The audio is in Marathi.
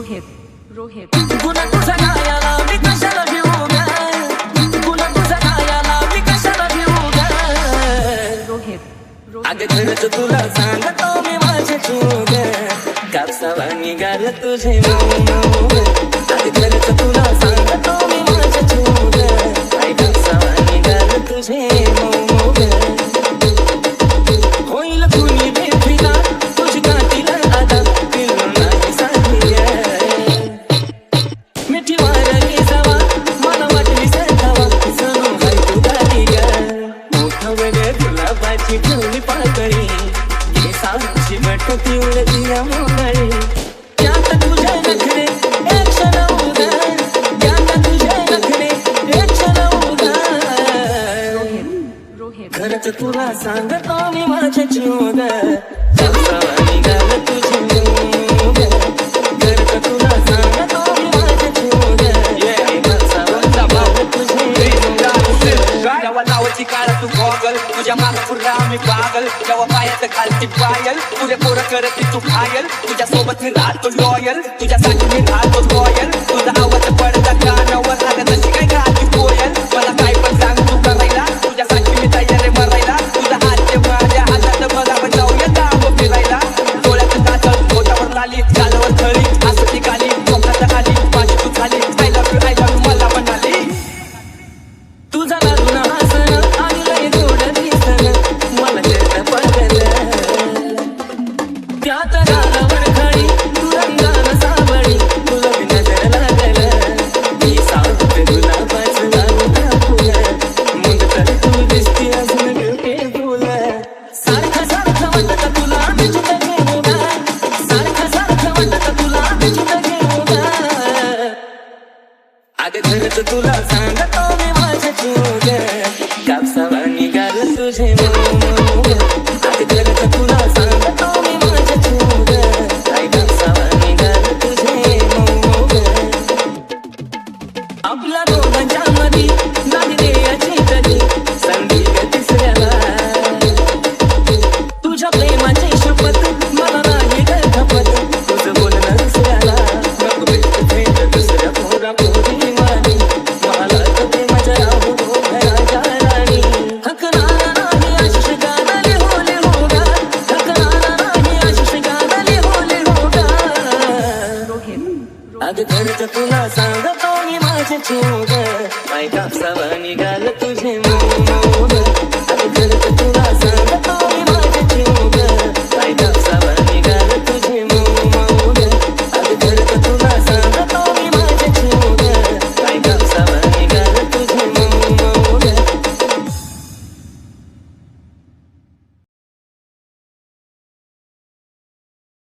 रोहित गुन्हा तुझा गायाला मी कशाला घेऊ ग, गुन्हा तुझा गायाला मी कशाला घेऊ ग. रोहित अगं खरंच तुला सांगतो मी माझे चूक, कापसावा निघाल तुझे मऊ मऊ ग. अगं खरंच तुला सांगतो मी माझे चूक, कापसावा निघाल तुझे मऊ मऊ ग. होईल कुणी बेफिदा तुझी काठीला आता फिरू नाही साथी ग. मिठी मारली जावा मला वाटली सरकावा सणू हाय तू गाडी ग. मोठं वगैरे गुलाबाची ठेवली पाकळी, हे सावची बटती उडती या मोगळी. त्यात तुझे नखरे एक क्षण उगा, त्यात तुझे नखरे एक क्षण उगा. रोहित खरंच तुला सांगतो मी माझे चूक, कापसावा निघाल तुझे मऊ ग. खरंच तुला सांगतो मी माझे चूक, कापसावा निघाल तुझे मऊ ग. जेव्हा लावायची काळ तू गॉगल, तुझ्या मागं पुरा मी पागल. जेव्हा पायात घालती पायल, पुरे पोरं करती तू घायल. तुझ्या सोबत मी राहतो लॉयल, तुझ्यासाठी मी राहतो लॉयल. तुझा आवाज पडता कानावर आला तशी काय गाती कोयल. मला काय पण सांग तू करायला, तुझ्यासाठी मी तयार आहे मरायला. तुझा हात जे माझ्या हातात बघा पण जाऊया दाव फिरायला. डोळ्यात काजळ पोटावर लाली गालावर थळी असं ती गाली चोखात आली माझी तू झाली. आय लव्ह यू मला म्हणाली. तुझा लागून हसणं आणि लय गोड दिसणं मला कळतं पडलं. त्यात गालावर खडी तू रंगानं सावळी, तुला बी नजर लागलं. मी सावते गुलाबाचं लावून टाकूया, मग तर तू दिसती अजून ब्युटिफुल. सारखं सारखं वाटतं तुला बिचित घेऊ ग, सारखं सारखं वाटतं तुला बिचित घेऊ ग. अगं खरंच तुला सांगतो मी माझे चूक, कापसावा निघाल तुझे मऊ मऊ ग. अगं खरंच तुला सांगतो मी माझे चूक, कापसावा निघाल तुझे मऊ मऊ ग. आपल्या दोघांच्या मधी नाही द्यायची कधी संधी ग तिसऱ्याला. तुझ्या प्रेमाची शपथ मला नाही ग खपत, तुझं बोलणं दुसऱ्याला. नको बेस्ट फ्रेंड दुसऱ्या पोरा पोरी वाणी, मला तर प्रेमाच्या राहू दो घराच्या राणी. हकनारा नाही आशिष गाणले होले हो ग, हकनारा नाही आशिष गाणले होले हो ग. रोहित अगं खरंच तुला सांगतो मी माझे चूक, कापसावा निघाल तुझे मऊ